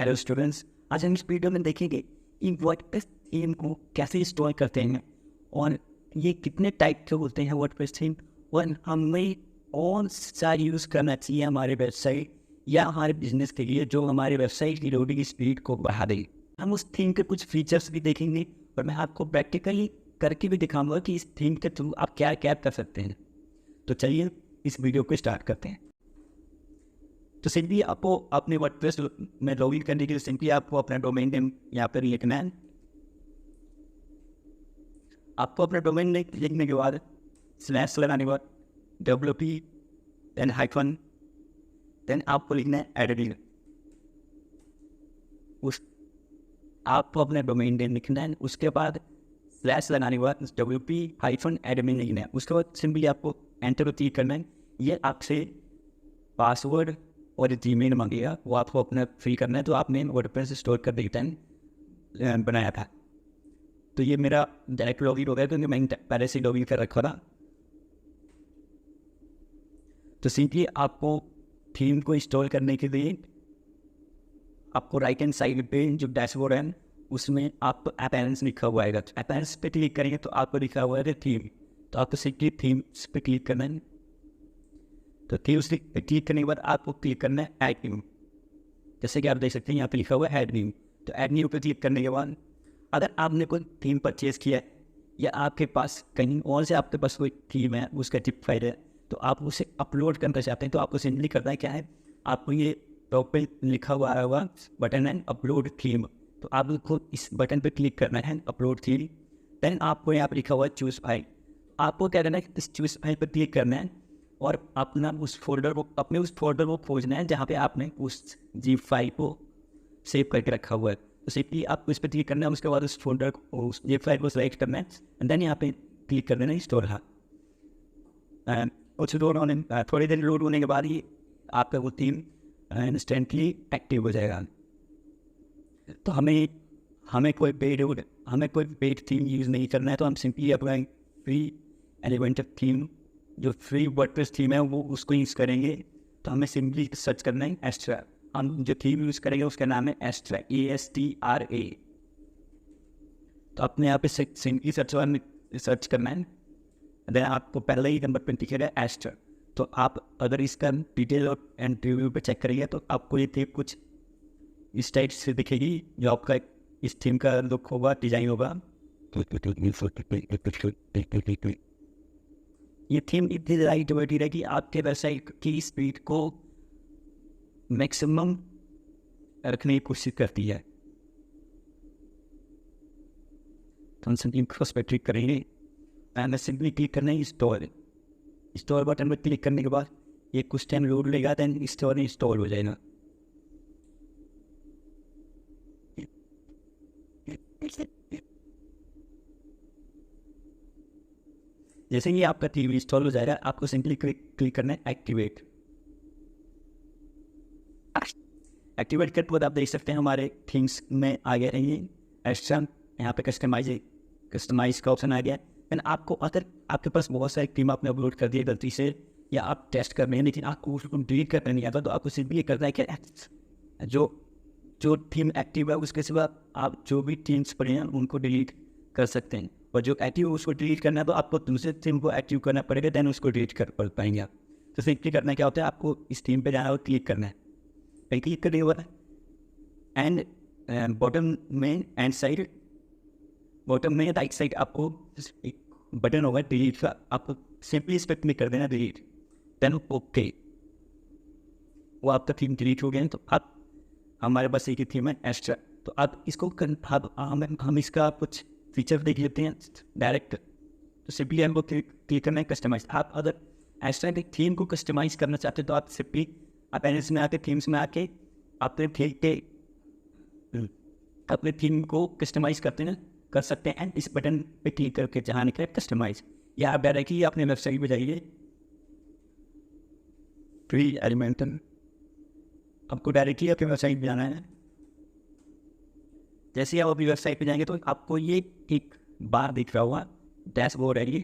Hello students, आज हम इस वीडियो में देखेंगे कि वर्डप्रेस थीम को कैसे इंस्टॉल करते हैं और ये कितने टाइप के होते हैं वर्डप्रेस थीम, और हमें कौन सा यूज़ करना चाहिए हमारे वेबसाइट या हमारे बिजनेस के लिए जो हमारे वेबसाइट की लोडिंग स्पीड को बढ़ा दे। हम उस थीम के कुछ फीचर्स भी देखेंगे और मैं आपको प्रैक्टिकली करके भी दिखाऊंगा कि इस थीम के थ्रू आप क्या क्या कर सकते हैं। तो चलिए इस वीडियो को स्टार्ट करते हैं। तो सिंपली आपको अपने वर्डप्रेस में लॉगिन करने के लिए सिंपली आपको अपना डोमेन नेम यहाँ पर लिखना है। आपको अपना डोमेन नेम लिखने के बाद स्लैश लगाने के बाद WP देन हाइफन देन आपको लिखना है एडमिन। उस आपको अपना डोमेन नेम लिखना है, उसके बाद स्लैश लगाने के बाद WP हाइफन एडमिन लिखना है। उसके बाद सिंपली आपको एंटर पर क्लिक करना है। ये आपसे पासवर्ड और जीमेल मांगेगा, वो आपको अपना फिल करना है। तो आपने वर्डप्रेस स्टोर कर देता है बनाया था, तो ये मेरा डायरेक्ट लॉगिन हो गया क्योंकि मैंने पहले से लॉगिन कर रखा था। तो सिंपली आपको थीम को इंस्टॉल करने के लिए आपको राइट हैंड साइड पे जो डैशबोर्ड है उसमें आप अपीयरेंस लिखा हुआ है। अपीयरेंस पे क्लिक करेंगे तो आपको लिखा हुआ है थीम, तो आपको सिंपली थीम्स पे क्लिक करना है। तो थीम्स पे क्लिक करने के बाद आपको क्लिक करना है ऐड न्यू। जैसे कि आप देख सकते हैं यहाँ पे लिखा हुआ है ऐड न्यू। तो ऐड न्यू पे क्लिक करने के बाद अगर आपने कोई थीम परचेज किया है या आपके पास कहीं और से आपके पास कोई थीम है, उसका टिप फाइल है, तो आप उसे अपलोड करना चाहते हैं, तो आपको सिंपली करना है क्या है, आपको ये टॉप पे लिखा हुआ है बटन है अपलोड थीम। तो आपको इस बटन पे क्लिक करना है अपलोड थीम। देन आपको यहाँ पर लिखा हुआ है चूज फाइल। आपको क्या करना है, इस चूज फाइल पर क्लिक करना है और अपने उस फोल्डर को खोजना है जहाँ पे आपने उस जी फाइल को सेव करके रखा हुआ है। तो सिंपली आपको इस पर क्लिक करना है, उसके बाद उस फोल्डर को उस जी फाइल को सेलेक्ट करना है एंड देन यहाँ पे क्लिक कर देना है इंस्टॉल। कुछ थोड़ी देर लोड होने के बाद ही आपका वो थीम इंस्टेंटली एक्टिव हो जाएगा। तो हमें कोई पेड थीम यूज़ नहीं करना है, तो हम सिंपली अपना फ्री एलिमेंट थीम जो फ्री वर्डप्रेस थीम है वो उसको यूज़ करेंगे। तो हमें सिंपली सर्च करना है एस्ट्रा। हम जो थीम यूज़ करेंगे उसका नाम है एस्ट्रा, ASTRA। तो अपने यहाँ पे सिंपली सर्च करना है। देन आपको पहले ही नंबर पर दिखेगा एस्ट्रा। तो आप अगर इसका डिटेल और एंड रिव्यू पे चेक करेंगे तो आपको ये थीम कुछ इस टाइप से दिखेगी, जो आपका इस थीम का लुक होगा, डिजाइन होगा। ये थीम इतनी लाइट वेट है कि आपके वेबसाइट की स्पीड को मैक्सिमम रखने की कोशिश करती है। तो हम सिंपली उस पर क्लिक करेंगे एंड सिंपली क्लिक करना है इंस्टॉल बटन पर क्लिक करने के बाद ये कुछ टाइम लोड लेगा, देन इंस्टॉल हो जाएगा। जैसे ही आपका थीम इंस्टॉल हो जाएगा आपको सिंपली क्लिक करना है एक्टिवेट करने के बाद आप देख सकते हैं हमारे थीम्स में आ गया है ये एक्स्ट्रा। यहाँ पे कस्टमाइज का ऑप्शन आ गया। देन आपको अगर आपके पास बहुत सारी थीम आपने अपलोड कर दिया गलती से या आप टेस्ट कर रहे हैं लेकिन आपको उसको डिलीट करना नहीं आता, तो आपको सिंपली ये करना है कि जो थीम एक्टिव है उसके सिवा आप जो भी थीम्स पड़े हैं उनको डिलीट कर सकते हैं, और जो एक्टिव है उसको डिलीट करना है तो आपको दूसरे थीम को एक्टिव करना पड़ेगा, देन उसको डिलीट कर पाएंगे आप। तो सिंपली करना क्या होता है, आपको इस थीम पे जाना है और क्लिक करना है। कहीं क्लिक करने के बाद एंड बॉटम में राइट साइड आपको एक बटन होगा डिलीट का, आपको सिंपली इस पर क्लिक कर देना डिलीट, देन ओके। वो आपका थीम डिलीट हो गया है। तो आप हमारे पास एक ही थीम है एक्स्ट्रा, तो आप इसको हम इसका कुछ फीचर देख लेते हैं डायरेक्ट। तो सिंपली हमको क्लिक करना है कस्टमाइज। आप अगर एक्स्ट्रा की थीम को कस्टमाइज करना चाहते हैं तो आप सिंपली अपीयरेंस में आके थीम्स में आके अपने थीम को कस्टमाइज कर सकते हैं एंड इस बटन पे क्लिक करके जहाँ निकले कस्टमाइज, या आप डायरेक्टली अपने वेबसाइट पे जाइए फ्री एलिमेंट। आपको डायरेक्टली अपनी वेबसाइट पे जाना है। जैसे ही आप अपनी वेबसाइट पे जाएंगे तो आपको ये एक बार दिख रहा होगा, डैशबोर्ड है ये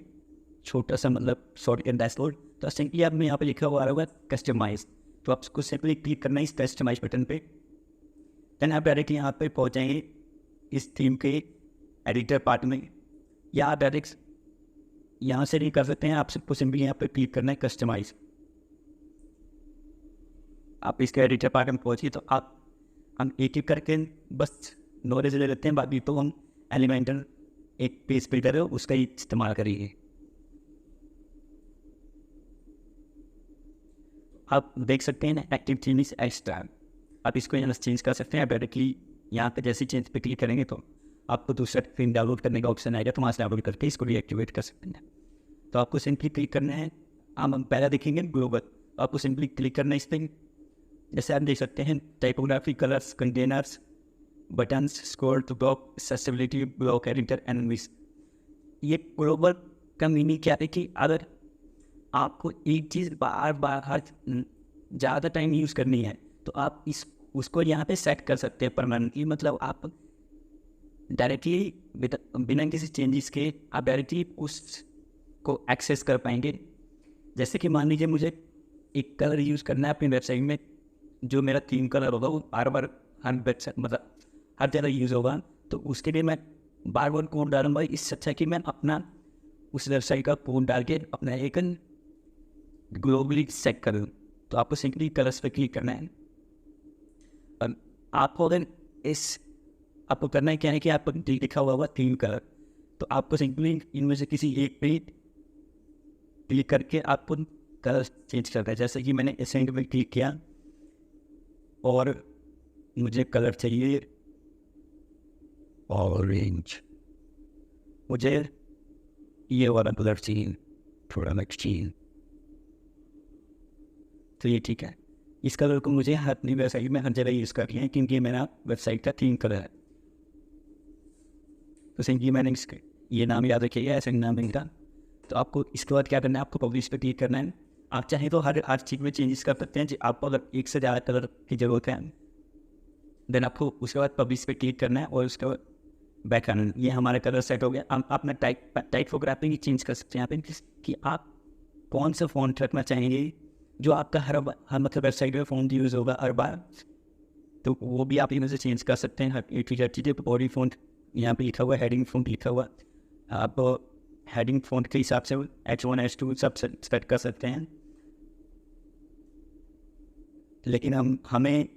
छोटा सा, मतलब शॉर्टकट डैशबोर्ड। तो सिंपली आपने यहाँ पे लिखा हुआ होगा कस्टमाइज, तो आपको सिंपली क्लिक करना है इस कस्टमाइज बटन पे। देन आप डायरेक्ट यहाँ पे पहुँच जाएंगे इस थीम के एडिटर पार्ट में, या आप डायरेक्ट यहाँ से नहीं कर सकते हैं। आप सबको सिंपली यहाँ पे क्लिक करना है कस्टमाइज। आप इसके एडिटर पार्ट में पहुँचिए तो हम एक एक करके बस नॉलेज ले लेते हैं, बाकी तो हम एलिमेंटल एक पेज बिल्डर है उसका ही इस्तेमाल करिए। आप देख सकते हैं ना एक्टिव थीम इज एक्स्ट्रा, आप इसको यहाँ चेंज कर सकते हैं। डायरेक्टली यहाँ पे जैसे चेंज पे क्लिक करेंगे तो आपको दूसरा थीम डाउनलोड करने का ऑप्शन आएगा, तो वहाँ से डाउनलोड करके इसको डीएक्टिवेट कर सकते हैं। तो आपको सिंपली क्लिक करना है, हम पहला देखेंगे ग्लोबल, आपको सिंपली क्लिक करना है इस पर। जैसे आप देख सकते हैं typography, colours, containers, buttons, score to block, accessibility, block editor, enemies. ये ग्लोबल का मीनिंग क्या है कि अगर आपको एक चीज़ बार बार हर ज़्यादा टाइम यूज़ करनी है तो आप उसको यहाँ पे सेट कर सकते हैं परमानेंटली। मतलब आप डायरेक्टली बिना किसी चेंजेस के आप डायरेक्टली उसको एक्सेस कर पाएंगे। जैसे कि मान लीजिए मुझे एक कलर यूज़ करना है अपनी वेबसाइट में, जो मेरा थीम कलर होगा वो बार बार हर वेबसाइट मतलब हर जगह यूज़ होगा, तो उसके लिए मैं बार बार कोड डालूंगा। इससे अच्छा कि मैं अपना उस वेबसाइट का कोड डाल के अपना एक ग्लोबली सेट करूँ। तो आपको सिंपली कलर्स पे क्लिक करना है। और आपको अगर आपको करना है क्या है कि आपको लिखा हुआ होगा थीम कलर, तो आपको सिंपली इनमें से किसी एक पे क्लिक करके आपको कलर चेंज करना है। जैसे कि मैंने एसेंट पे क्लिक किया और मुझे कलर चाहिए ऑरेंज, मुझे ये वाला कलर चाहिए, थोड़ा चाहिए, तो ये ठीक है। इस कलर को मुझे अपनी वेबसाइट में हर जगह यूज़ करनी है क्योंकि मेरा वेबसाइट का थीम कलर है। तो सिंपली मैंने इसके ये नाम याद रखिएगा, ऐसे नाम इनका। तो आपको इसके बाद क्या करना है, आपको पब्लिश पे क्लिक करना है। आप चाहें तो हर चीज़ में चेंजेस कर सकते हैं। आपको अगर एक से ज़्यादा कलर की ज़रूरत है देन आपको उसके बाद पब्लिश पे क्लिक करना है और उसके बाद बैक आना। ये हमारा कलर सेट हो गया। आप अपना टाइपोग्राफी चेंज कर सकते हैं यहाँ पे कि आप कौन सा फ़ॉन्ट रखना चाहेंगे जो आपका हर मतलब वेबसाइट में फ़ॉन्ट यूज़ होगा हर बार, तो वो भी आप इनमें से चेंज कर सकते हैं। हर चीज़ें बॉडी फ़ॉन्ट यहाँ पे लिखा हुआ है, हेडिंग फ़ॉन्ट लिखा हुआ, आप हेडिंग फ़ॉन्ट के हिसाब से H1 H2 सब सेट कर सकते हैं। लेकिन हमें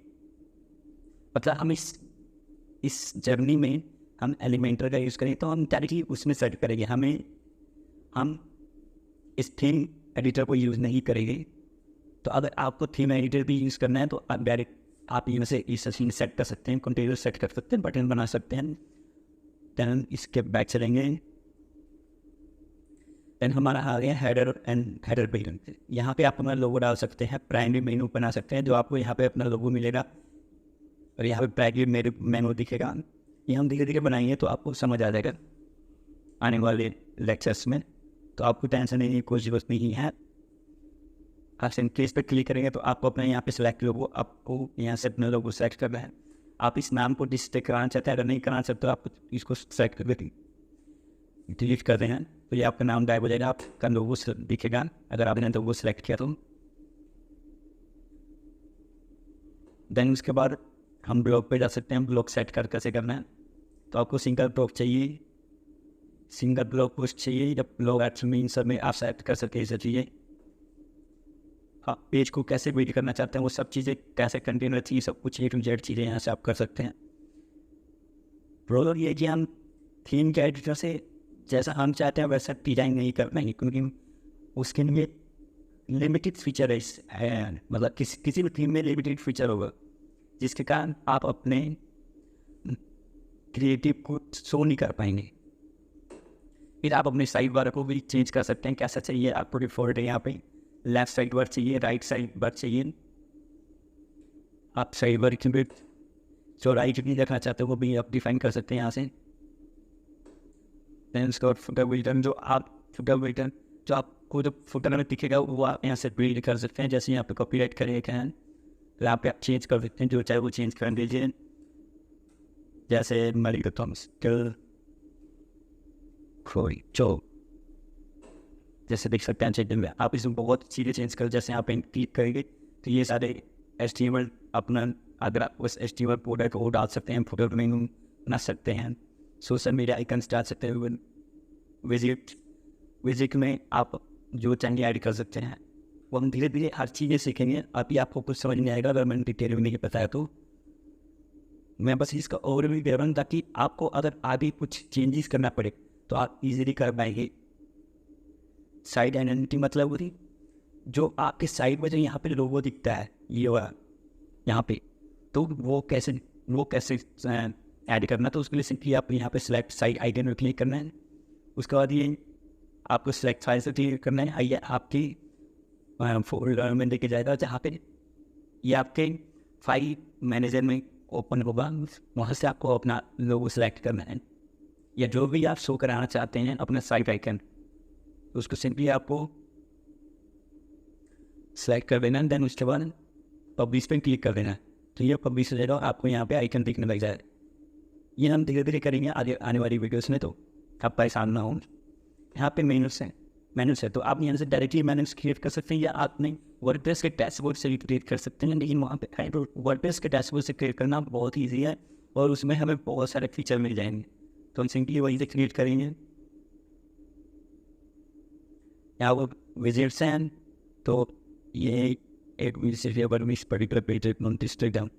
मतलब हम इस जर्नी में हम एलिमेंटर का यूज़ करें तो हम डायरेक्टली उसमें सेट करेंगे। हम इस थीम एडिटर को यूज़ नहीं करेंगे। तो अगर आपको थीम एडिटर भी यूज़ करना है तो आप डायरेक्ट आप यहाँ से इस सेशन सेट कर सकते हैं, कंटेनर सेट कर सकते हैं, बटन बना सकते हैं। देन इसके बैक चलेंगे। देन हमारा आ गया हेडर पेज। यहाँ पे आप अपना लोगो डाल सकते हैं, प्राइमरी मेनू बना सकते हैं जो आपको यहाँ पे अपना लोगो मिलेगा और यहाँ पे प्राइमरी मेनू दिखेगा। ये हम धीरे धीरे बनाएंगे तो आपको समझ आ जाएगा आने वाले लेक्चर्स में, तो आपको टेंशन लेने की कोई ज़रूरत नहीं है। आप सिंपली इस पर क्लिक करेंगे तो आपको अपना यहाँ पे सिलेक्ट लोगो, आपको यहाँ से अपना लोगो सेलेक्ट करना है। आप इस नाम को डिस्प्ले कराना चाहते हैं, अगर नहीं कराना चाहते तो आप इसको सेलेक्ट करके डिलीट कर रहे हैं तो ये आपका नाम गायब हो जाएगा, आपका लोगो दिखेगा अगर आपने लोगो सेलेक्ट किया तो। देन उसके बाद हम ब्लॉग पे जा सकते हैं। ब्लॉग सेट कैसे करना है, तो आपको सिंगल ब्लॉग चाहिए, सिंगल ब्लॉग पोस्ट चाहिए या ब्लॉग एडमिन सब में आप सेट कर सकते हैं। इसे चाहिए आप पेज को कैसे बिल्ड करना चाहते हैं, वो सब चीज़ें कैसे कंटेनर चाहिए, सब कुछ A to Z चीज़ें यहाँ से आप कर सकते हैं। प्रॉब्लम ये कि हम थीम के एडिटर से जैसा हम चाहते हैं वैसा डिजाइन नहीं कर पाएंगे क्योंकि उसके लिए लिमिटेड फीचर है। मतलब किसी भी थीम में लिमिटेड फीचर होगा जिसके कारण आप अपने क्रिएटिव को शो नहीं कर पाएंगे। फिर आप अपने साइड बार को भी चेंज कर सकते हैं, कैसा चाहिए आपको। डिफॉल्ट है यहाँ पे लेफ्ट साइड बार चाहिए, राइट साइड बार चाहिए। आप साइड बार की चौड़ाई कितनी रखना चाहते हो वो भी आप डिफाइन कर सकते हैं यहाँ से। देन उसके बाद फुटर बटन जो आपको जो फुटर में दिखेगा वो आप यहाँ से बिल्ड कर सकते हैं। जैसे यहाँ पे कॉपीराइट करेगा है तो यहाँ पे आप चेंज कर सकते हैं, जो चाहे वो चेंज कर दीजिए। जैसे जैसे देख सकते हैं चेक में आप इसमें बहुत चीज़ें चेंज कर। जैसे यहाँ पे क्लिक करेंगे तो ये सारे HTML अपना अगर आप उस HTML फोल्डर को डाल सकते हैं, फोल्डर मेनू बना सकते हैं, सोशल मीडिया आइकन्स डाल सकते हैं, विजिट में आप जो चाहिए ऐड कर सकते हैं। वो हम धीरे धीरे हर चीज़ें सीखेंगे। अभी आपको कुछ समझ नहीं आएगा अगर मैंने डिटेल में नहीं बताया तो। मैं बस इसका ओवरव्यू दे रहा हूँ ताकि आपको अगर आगे कुछ चेंजेस करना पड़े तो आप इजीली कर पाएंगे। साइट आइडेंटिटी मतलब वही जो आपके साइट में जो यहाँ पे लोगो दिखता है ये वाला यहाँ पे, तो वो कैसे ऐड करना। तो उसके लिए सिंपली आप यहाँ पे सिलेक्ट साइट आइकन में क्लिक करना है। उसके बाद ये आपको सिलेक्ट फाइल से क्लिक करना है। आइए आपकी फोल्डर में लेके जाएगा जहाँ पे ये आपके फाइल मैनेजर में ओपन होगा। वहाँ से आपको अपना लोगो सिलेक्ट करना है या जो भी आप शो कराना चाहते हैं अपना साइट आइकन, उसको सिंपली आपको सेलेक्ट कर देना। देन उसके बाद पब्लिश पे क्लिक कर देना। तो ये पब्लिश हो जाएगा, आपको यहाँ पे आइकन दिखने लग जाए। ये हम धीरे धीरे करेंगे आगे आने वाली वीडियोस में, तो आप परेशान ना हो। यहाँ पे मेन्यूस है तो आप यहाँ से डायरेक्टली मेन्यूस क्रिएट कर सकते हैं या आपने वर्डप्रेस के डैशबोर्ड से भी क्रिएट कर सकते हैं। लेकिन वहाँ पे वर्डप्रेस के डैशबोर्ड से क्रिएट करना बहुत ईजी है और उसमें हमें बहुत सारे फीचर मिल जाएंगे। तो हम सिंपली वहीं से क्रिएट करेंगे। यहाँ वो विजिट्स हैं तो ये एक पर्टिकुलर पेज डाउन,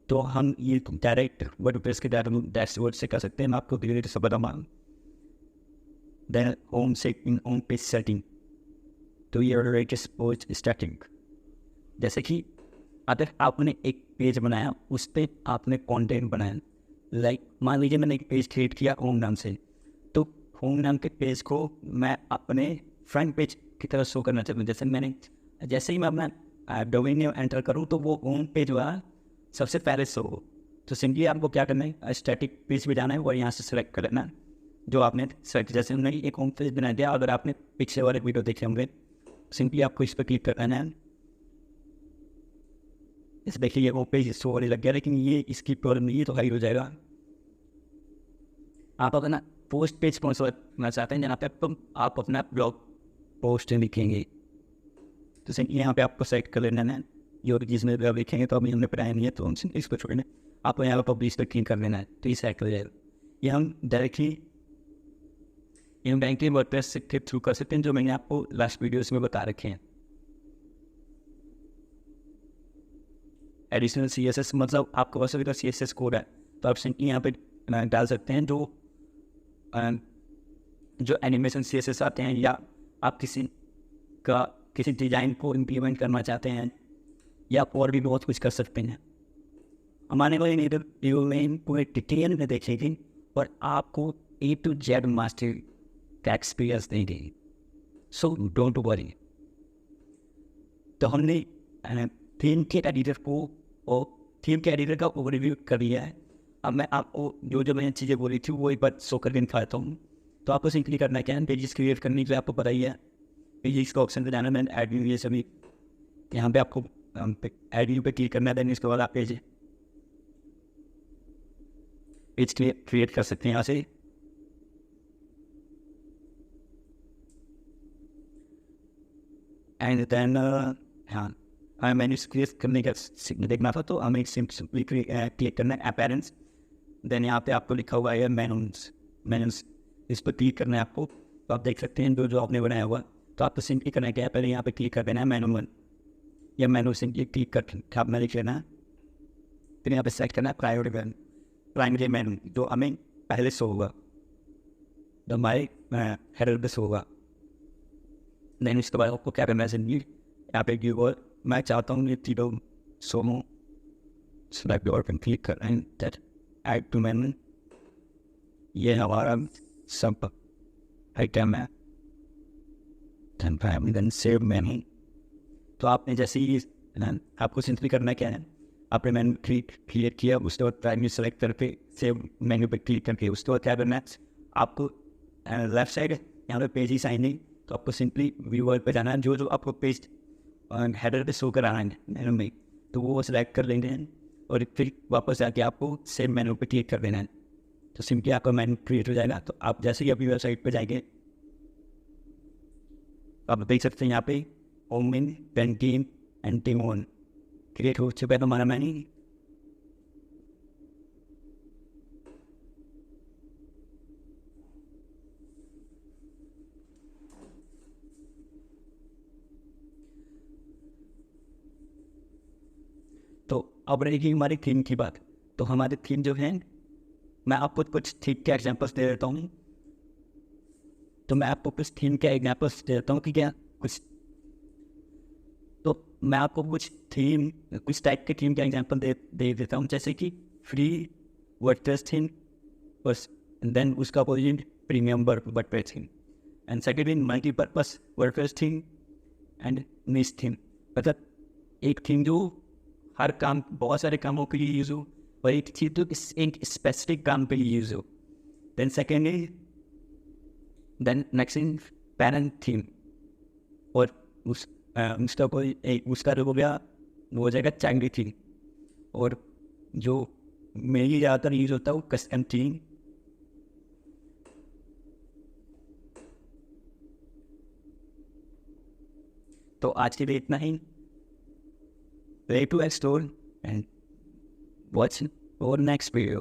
तो हम ये डायरेक्ट वर्डप्रेस के डैशबोर्ड से कर सकते हैं। मैं आपको धीरे धीरे सब बताऊँगा। देन होम पेज सेटिंग, तो ये लेटेस्ट पोस्ट स्टार्टिंग, जैसे कि अगर आपने एक पेज बनाया उस पर आपने कंटेंट बनाया, लाइक मान लीजिए मैंने एक पेज क्रिएट किया होम नाम से, तो होम नाम के पेज को मैं अपने फ्रंट पेज की तरह शो करना चाहता हूँ। जैसे ही मैं अपना डोमेन नेम एंटर करूँ तो वो होम पेज वाला सबसे पहले शो हो। तो सिंपली आपको क्या करना है, स्टैटिक पेज पे जाना है और यहाँ से सेलेक्ट कर लेना जो आपने सेलेक्ट। जैसे हमने एक होम पेज बना दिया, अगर आपने पिछले वाले वीडियो देखे होंगे, सिंपली आपको इस पर क्लिक कर लेना है। इस देखिए ये होम पेज शो होने लग गया, लेकिन ये इसकी प्रॉब्लम नहीं है, तो हाइड हो जाएगा। आप अपना पोस्ट पेज पहुँचना चाहते हैं जहाँ पे आप अपना ब्लॉग पोस्ट लिखेंगे, तो सिंपली यहाँ पे आपको सेलेक्ट कर लेना है। जो जिसमें ब्लॉग लिखेंगे तो अभी हमने पढ़ाया नहीं है, तो हम इसको छोड़ना, आपको यहाँ पर पब्लिश पर क्लिक कर लेना है, तो ये सेलेक्ट हो जाएगा। ये हम डायरेक्टली वर्डप्रेस से क्लिक थ्रू कर सकते हैं, जो मैंने आपको लास्ट वीडियोस में बता रखे हैं। एडिशनल CSS मतलब आपके पास अगर CSS कोड है तो आप सिंपली यहाँ पे डाल सकते हैं। जो एनिमेशन CSS आते हैं या आप किसी डिज़ाइन को इम्प्लीमेंट करना चाहते हैं या और भी बहुत कुछ कर सकते हैं। हमारे को वीडियो में पूरे डिटेल में देखेंगे और आपको A to Z मास्टर का एक्सपीरियंस देंगे, सो डोंट वरी। तो हमने थीम के एडिटर का ओवरव्यू कर लिया है। अब मैं आपको जो मैंने चीज़ें बोली थी वो एक बार शो करके दिखाता हूँ। तो आपको सिंपली करना क्या है, पेजेस क्रिएट करने के लिए आपको पता ही है, पेजेस का ऑप्शन पे जाना, मैंने ऐड व्यू ये सभी यहाँ पे आपको ऐड व्यू पे क्लिक करना है। देन इसके बाद आप पेज क्रिएट कर सकते हैं यहाँ से। एंड देन हाँ मैंने क्रिएट करने का देखना था, तो हमें सिंपली क्लिक करना है अपीयरेंस। देन यहाँ पे आपको लिखा हुआ है मेन्यूज, इस पर क्लिक करना है आपको। तो आप देख सकते हैं जो आपने बनाया हुआ, तो आपको सिंपली करना है क्या, पहले यहाँ पे क्लिक कर देना है मेनू 1 या मेनू सिंपली क्लिक कर आपने लिख लेना है। फिर यहाँ पे सेलेक्ट करना है प्राइमरी मेनू, जो हमें पहले शो होगा, जो हमारे हेडर पे शो होगा। देन इसके बाद आपको क्या करना है, सिंपली यहाँ पे व्यू और मैं चाहता हूँ ये तीनों शो हो, सेलेक्ट और क्लिक कर दैट ऐड टू मेनू। ये हमारा सब आइटम है। Then save menu. तो आपने जैसे ही आपको सिंपली करना क्या है, आपने मेनू क्लिक किया, उसके बाद प्राइमरी सेलेक्ट करके सेव मेनू पे क्लिक करके उसके बाद क्या करना है, आपको लेफ्ट साइड यहाँ पे पेज ही साइनिंग, तो आपको सिंपली व्यूअर पे जाना है। जो आपको पेज हेडर पे शो कराना है मेनू में, तो वो सिलेक्ट कर लेंगे और फिर वापस जाके आपको सेव मेनू पे क्लिक कर देना है। तो सिंपली आपका मेनू क्रिएट हो जाएगा। तो आप जैसे ही अपनी वेबसाइट पे जाएंगे आप देख सकते हैं यहाँ पे होम इन पेंटीन एंड टीमोन क्रिएट हो चुका है हमारा मेनू। तो अब रहेगी हमारी थीम की बात। तो हमारी थीम जो है, मैं आपको कुछ थीम के एग्जांपल्स दे देता हूँ। तो मैं आपको कुछ थीम के एग्जांपल्स दे देता हूँ कि क्या कुछ, तो मैं आपको कुछ टाइप के थीम के एग्जांपल दे देता हूँ, जैसे कि फ्री वर्डप्रेस थीम, बस देन उसका opposite premium WordPress theme, and second in multipurpose WordPress theme and निश थीम। मतलब एक थीम जो हर काम, बहुत सारे कामों के लिए यूज हो, और एक थीम तो एक स्पेसिफिक काम के लिए यूज हो। Then second is, then next in parent theme, और उसका उसका जो हो गया वो हो जाएगा चाइल्ड थीम। और जो मेनली ज़्यादातर यूज होता है वो कस्टम थीम। तो आज के लिए इतना ही। Way to explore and watch our next video.